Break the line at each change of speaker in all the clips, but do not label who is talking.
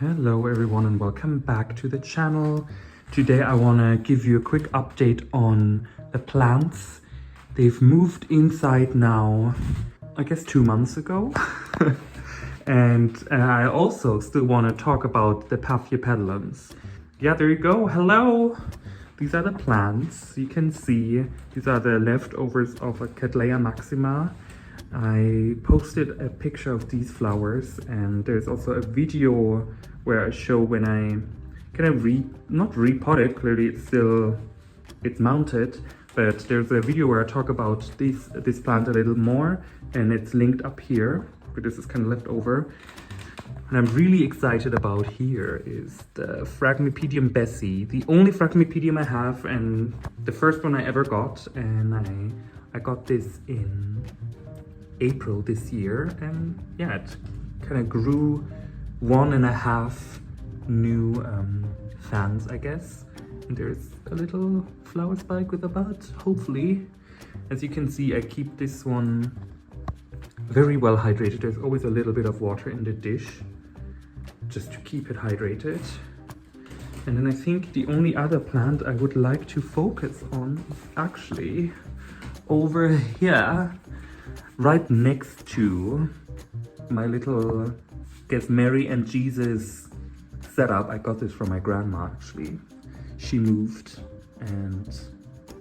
Hello everyone and welcome back to the channel. Today I want to give you a quick update on the plants. They've moved inside now, I guess 2 months ago. And I also still want to talk about the Paphiopedilums. Yeah, there you go. Hello! These are the plants. You can see these are the leftovers of a Cattleya maxima. I posted a picture of these flowers, and there's also a video where I show when I kind of not repot it, clearly it's mounted, but there's a video where I talk about this plant a little more, and it's linked up here, but this is kind of left over. And I'm really excited about here is the Paphiopedilum Bessie, the only Paphiopedilum I have, and the first one I ever got, and I got this in April this year, and yeah, it kind of grew 1.5 new fans, I guess. And there's a little flower spike with a bud, hopefully. As you can see, I keep this one very well hydrated. There's always a little bit of water in the dish just to keep it hydrated. And then I think the only other plant I would like to focus on is actually over here, right next to my little, guess, Mary and Jesus setup. I got this from my grandma, actually. She moved and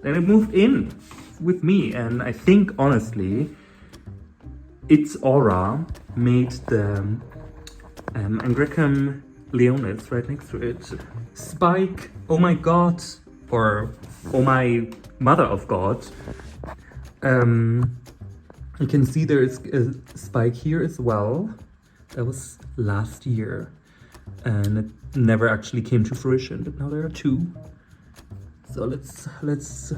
then it moved in with me, and I think honestly its aura made the Angraecum leonis right next to it spike. Oh my god, or oh my mother of god. You can see there is a spike here as well. That was last year, and it never actually came to fruition, but now there are 2. So let's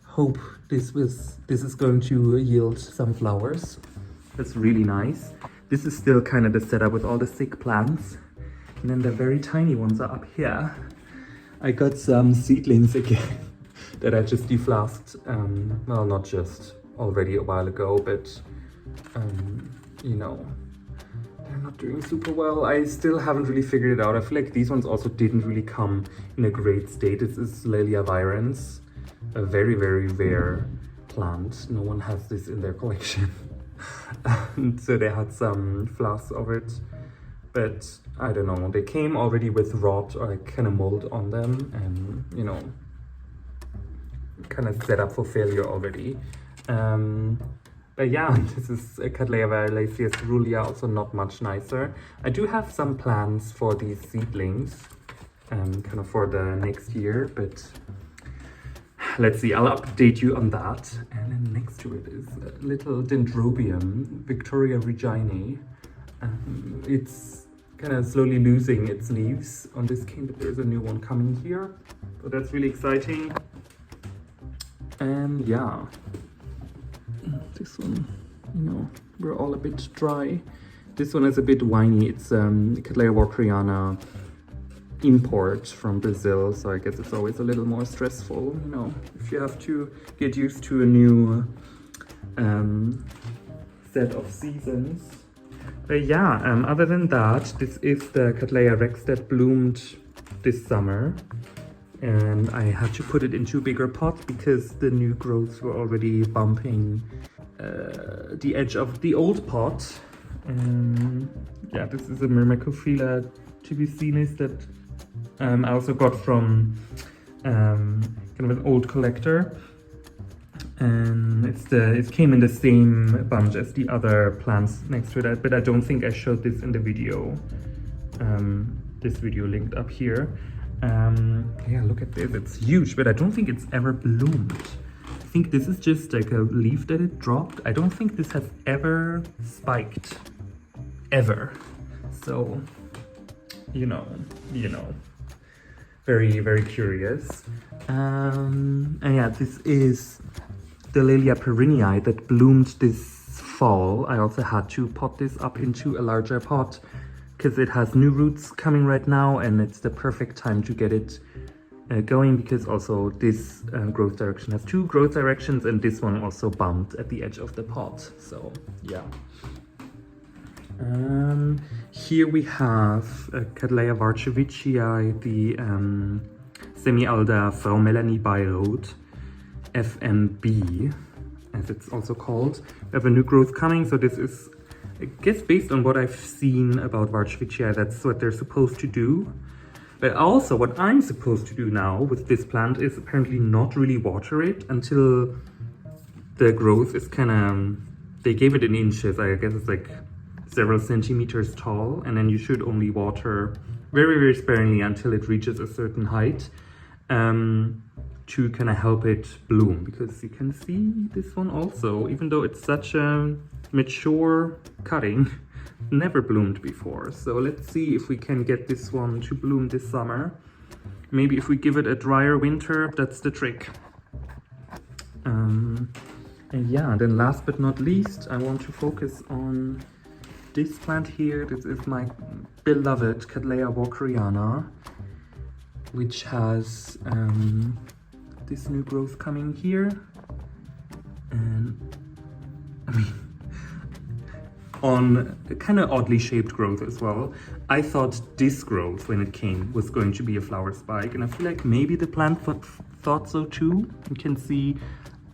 hope this is going to yield some flowers. That's really nice. This is still kind of the setup with all the sick plants, and then the very tiny ones are up here. I got some seedlings again that I just deflasked. Well, not just, already a while ago, but you know, they're not doing super well. I still haven't really figured it out. I feel like these ones also didn't really come in a great state. This is Laelia virens, a very, very rare plant. No one has this in their collection. And so they had some flasks of it, but I don't know, they came already with rot or like kind of mold on them, and you know, kind of set up for failure already. But yeah, this is a Cattleya cerulean, also not much nicer. I do have some plans for these seedlings, kind of for the next year, but let's see, I'll update you on that. And then next to it is a little Dendrobium, Victoria reginae. It's kind of slowly losing its leaves on this cane, but there's a new one coming here, so that's really exciting. And yeah, this one, you know, we're all a bit dry. This one is a bit whiny. It's Cattleya walkeriana import from Brazil, so I guess it's always a little more stressful, you know, if you have to get used to a new set of seasons. But yeah, other than that, this is the Cattleya rex that bloomed this summer, and I had to put it into a bigger pot because the new growths were already bumping the edge of the old pot. Yeah, this is a Myrmecophila tibicinis that I also got from kind of an old collector, and it came in the same bunch as the other plants next to it, but I don't think I showed this in the video. This video linked up here. Yeah, look at this, it's huge, but I don't think it's ever bloomed. I think this is just like a leaf that it dropped. I don't think this has ever spiked, ever. So, you know, very, very curious. And yeah, this is the Laelia perenniae that bloomed this fall. I also had to pot this up into a larger pot because it has new roots coming right now, and it's the perfect time to get it going, because also this growth direction has 2 growth directions, and this one also bumped at the edge of the pot. So yeah, Here we have Cattleya varchevicii, the semi-alda Frau Melanie Beirut, FMB, as it's also called. We have a new growth coming, so this is, I guess, based on what I've seen about varchevicii, that's what they're supposed to do. But also what I'm supposed to do now with this plant is apparently not really water it until the growth is kind of, they gave it in inches, I guess it's like several centimeters tall, and then you should only water very, very sparingly until it reaches a certain height to kind of help it bloom. Because you can see this one also, even though it's such a mature cutting, never bloomed before. So let's see if we can get this one to bloom this summer. Maybe if we give it a drier winter, that's the trick. And yeah, then last but not least, I want to focus on this plant here. This is my beloved Cattleya walkeriana, which has this new growth coming here. And I mean, on a kind of oddly shaped growth as well. I thought this growth, when it came, was going to be a flower spike, and I feel like maybe the plant thought so too. You can see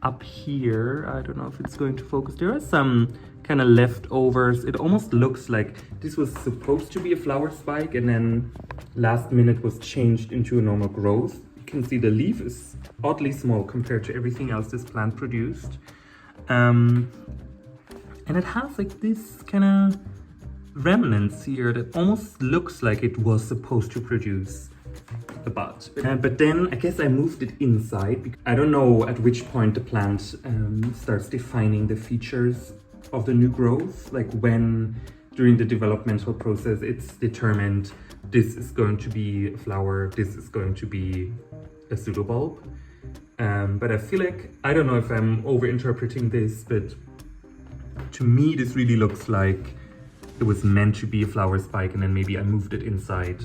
up here, I don't know if it's going to focus, there are some kind of leftovers. It almost looks like this was supposed to be a flower spike and then last minute was changed into a normal growth. You can see the leaf is oddly small compared to everything else this plant produced. And it has like this kind of remnants here that almost looks like it was supposed to produce a bud. But then I guess I moved it inside. I don't know at which point the plant starts defining the features of the new growth, like when during the developmental process it's determined this is going to be a flower, this is going to be a pseudobulb. But I feel like, I don't know if I'm overinterpreting this, but to me this really looks like it was meant to be a flower spike and then maybe I moved it inside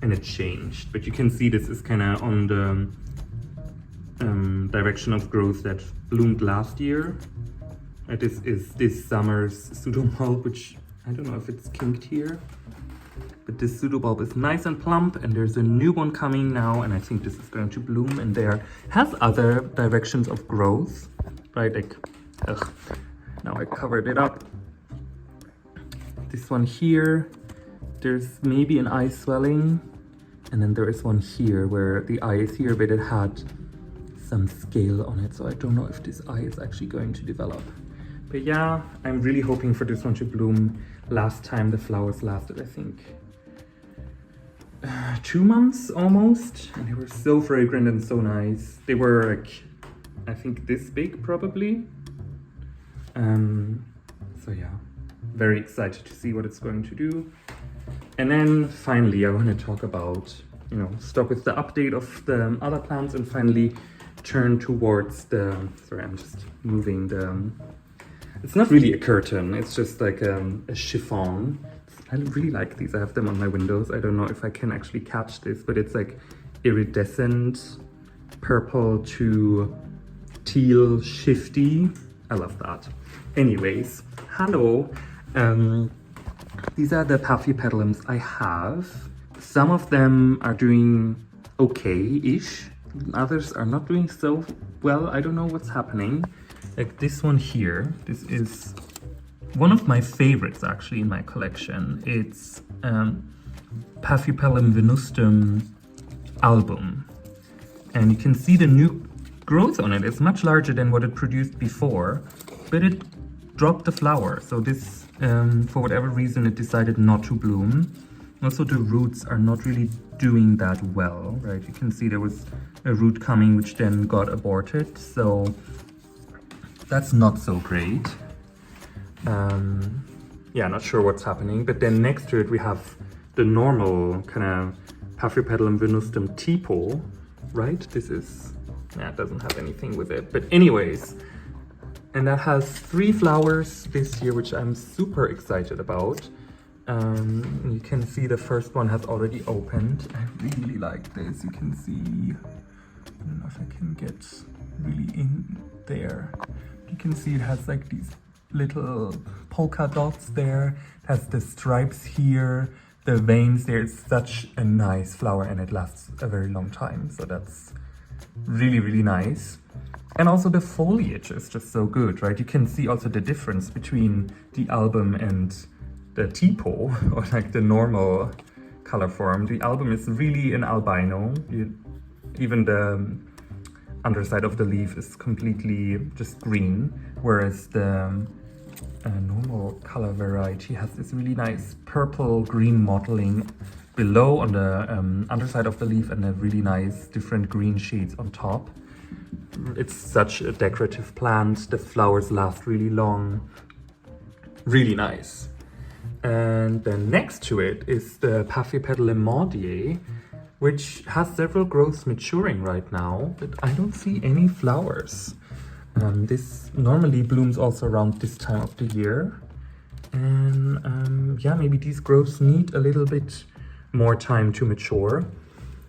and it changed. But you can see this is kind of on the direction of growth that bloomed last year. This is this summer's pseudobulb, which I don't know if it's kinked here, but this pseudobulb is nice and plump, and there's a new one coming now, and I think this is going to bloom, and there has other directions of growth, right? Like, now I covered it up. This one here, there's maybe an eye swelling, and then there is one here where the eye is here, but it had some scale on it, so I don't know if this eye is actually going to develop. But yeah, I'm really hoping for this one to bloom. Last time the flowers lasted, I think, 2 months almost, and they were so fragrant and so nice. They were like, I think this big probably. So yeah, very excited to see what it's going to do. And then finally, I want to talk about, stop with the update of the other plants and finally turn towards the, sorry, I'm just moving the, it's not really a curtain, it's just like a chiffon. I really like these, I have them on my windows. I don't know if I can actually catch this, but it's like iridescent purple to teal shifty. I love that. Anyways, hello. These are the Paphiopedilums I have. Some of them are doing okay-ish. Others are not doing so well. I don't know what's happening. Like this one here, this is one of my favorites actually in my collection. It's Paphiopedilum venustum album. And you can see the new growth on it. It's much larger than what it produced before, but it dropped the flower. So this, for whatever reason, it decided not to bloom. Also, the roots are not really doing that well, right? You can see there was a root coming which then got aborted. So that's not so great. Yeah, not sure what's happening. But then next to it, we have the normal kind of Paphiopedilum venustum tipo, right? This is, yeah, it doesn't have anything with it. But anyways, and that has 3 flowers this year, which I'm super excited about. You can see the first one has already opened. I really like this. You can see, I don't know if I can get really in there. You can see it has like these little polka dots there. It has the stripes here, the veins there. It's such a nice flower and it lasts a very long time. So that's really, really nice. And also the foliage is just so good, right? You can see also the difference between the album and the tipo, or like the normal color form. The album is really an albino. Even the underside of the leaf is completely just green, whereas the normal color variety has this really nice purple-green mottling below on the underside of the leaf and a really nice different green shades on top. It's such a decorative plant. The flowers last really long. Really nice. And then next to it is the Paphiopedilum mordier, which has several growths maturing right now, but I don't see any flowers. This normally blooms also around this time of the year. And yeah, maybe these growths need a little bit more time to mature.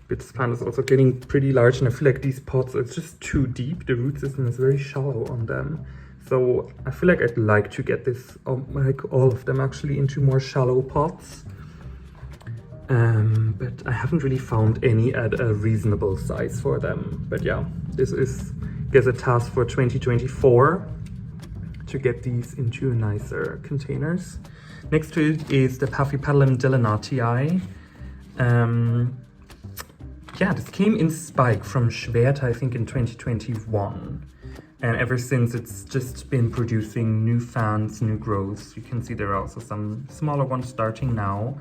But this plant is also getting pretty large, and I feel like these pots are just too deep. The root system is very shallow on them. So I feel like I'd like to get this, like all of them actually, into more shallow pots. But I haven't really found any at a reasonable size for them. But yeah, this is, I guess, a task for 2024 to get these into nicer containers. Next to it is the Paphiopedilum delenatii. Yeah, this came in spike from Schwert, I think, in 2021. And ever since, it's just been producing new fans, new growths. You can see there are also some smaller ones starting now.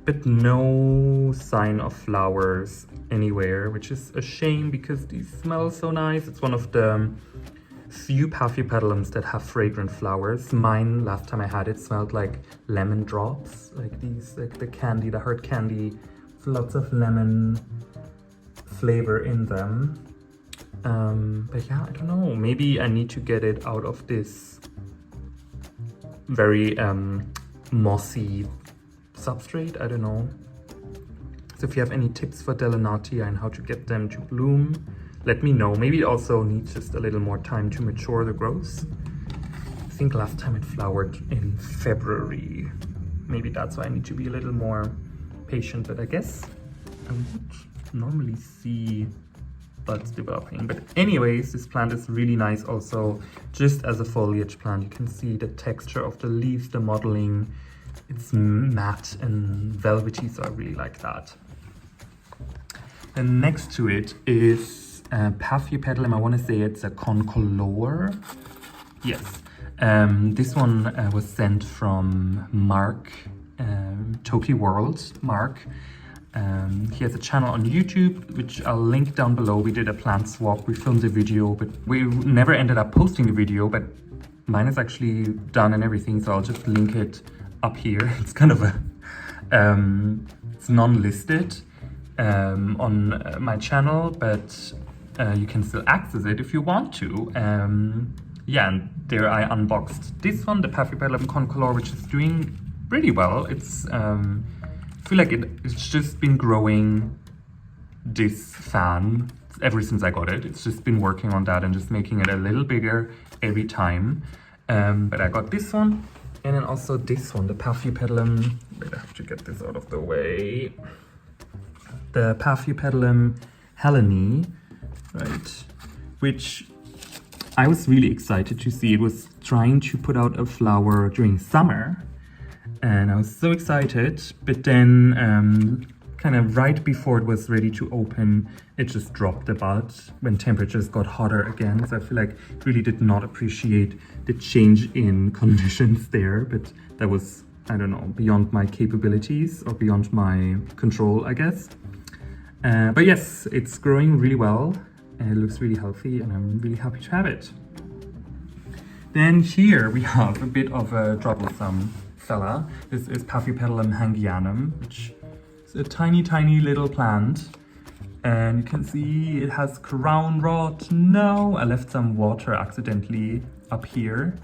But no sign of flowers anywhere, which is a shame because these smell so nice. It's one of the few Paphiopedilums that have fragrant flowers. Mine, last time I had it, smelled like lemon drops, like these, like the candy, the hard candy, with lots of lemon flavor in them. But yeah, I don't know, maybe I need to get it out of this very mossy substrate, I don't know. So if you have any tips for delenatii and how to get them to bloom, let me know. Maybe it also needs just a little more time to mature the growth. I think last time it flowered in February. Maybe that's why I need to be a little more patient, but I guess I would normally see buds developing. But anyways, this plant is really nice also just as a foliage plant. You can see the texture of the leaves, the modeling. It's matte and velvety, so I really like that. And next to it is Paphiopedilum. I want to say it's a concolor. Yes. This one was sent from Mark, Toki World, Mark. He has a channel on YouTube, which I'll link down below. We did a plant swap, we filmed a video, but we never ended up posting the video, but mine is actually done and everything, so I'll just link it up here. It's kind of a, it's non-listed on my channel, but you can still access it if you want to. Yeah, and there I unboxed this one, the Paphiopedilum concolor, which is doing pretty well. It's I feel like it's just been growing this fan ever since I got it. It's just been working on that and just making it a little bigger every time. But I got this one and then also this one, the Paphiopedilum. Wait, I have to get this out of the way. The Paphiopedilum Helene, right? Which I was really excited to see. It was trying to put out a flower during summer. And I was so excited, but then kind of right before it was ready to open, it just dropped the bud when temperatures got hotter again. So I feel like it really did not appreciate the change in conditions there, but that was, I don't know, beyond my capabilities or beyond my control, I guess. But yes, it's growing really well and it looks really healthy and I'm really happy to have it. Then here we have a bit of a troublesome fella. This is Paphiopedilum hangianum, which is a tiny, tiny little plant. And you can see it has crown rot. No, I left some water accidentally up here.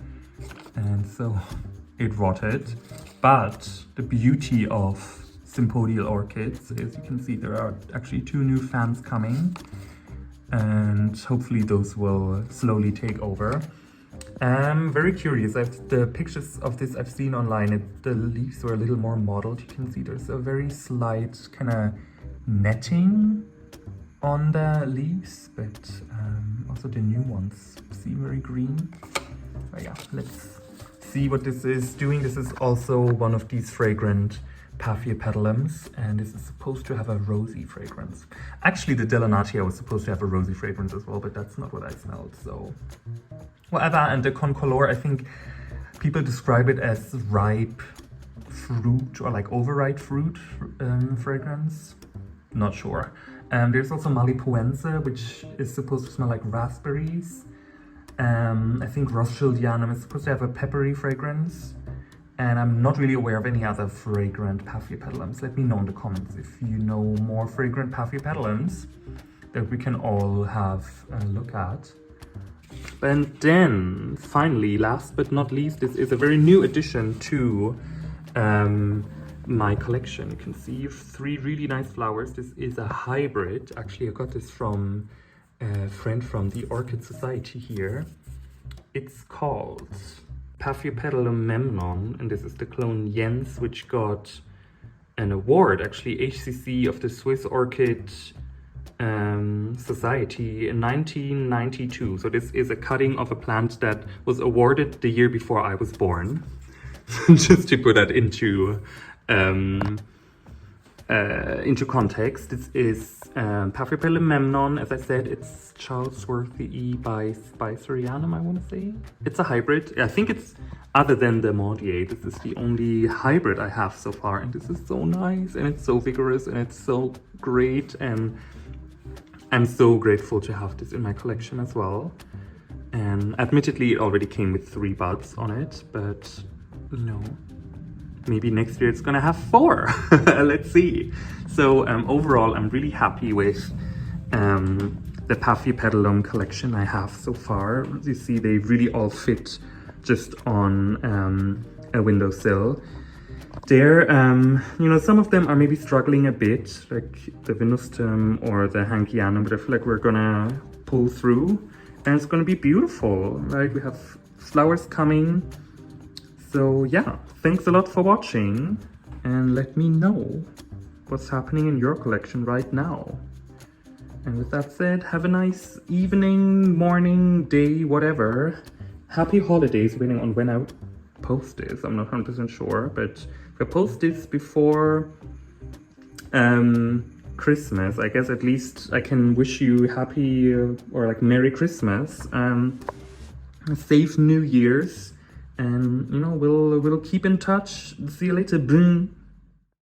And so it rotted. But the beauty of sympodial orchids is you can see there are actually 2 new fans coming. And hopefully those will slowly take over. I'm very curious. The pictures of this I've seen online. The leaves were a little more mottled. You can see there's a very slight kind of netting on the leaves, but also the new ones seem very green. But yeah, let's see what this is doing. This is also one of these fragrant Paphiopedilums, and this is supposed to have a rosy fragrance. Actually, the Delainatia was supposed to have a rosy fragrance as well, but that's not what I smelled, so whatever. And the Concolor, I think people describe it as ripe fruit or like overripe fruit fragrance. Not sure. There's also Malipoense, which is supposed to smell like raspberries. I think Rothschildianum is supposed to have a peppery fragrance. And I'm not really aware of any other fragrant Paphiopedilums. Let me know in the comments if you know more fragrant Paphiopedilums that we can all have a look at. And then, finally, last but not least, this is a very new addition to my collection. You can see 3 really nice flowers. This is a hybrid. Actually, I got this from a friend from the Orchid Society here. It's called Paphiopedilum Memnon, and this is the clone Jens, which got an award, actually, HCC of the Swiss Orchid Society in 1992. So this is a cutting of a plant that was awarded the year before I was born. Just to put that into context, this is Paphiopedilum Memnon. As I said, it's Charlesworthii by Spicerianum, I want to say. It's a hybrid. I think it's, other than the Mordier, this is the only hybrid I have so far, and this is so nice, and it's so vigorous, and it's so great, and I'm so grateful to have this in my collection as well. And admittedly, it already came with 3 buds on it, but you know, maybe next year it's gonna have 4. Let's see. So overall, I'm really happy with the Paphiopedilum collection I have so far. As you see, they really all fit just on a windowsill. There, you know, some of them are maybe struggling a bit, like the Venustum or the Hankianum, but I feel like we're gonna pull through, and it's gonna be beautiful, right? We have flowers coming. So yeah, thanks a lot for watching, and let me know what's happening in your collection right now. And with that said, have a nice evening, morning, day, whatever. Happy holidays, depending on when I post this. I'm not 100% sure, but if I post this before Christmas, I guess at least I can wish you happy or like Merry Christmas, safe New Year's. And you know, we'll keep in touch. See you later. Boom.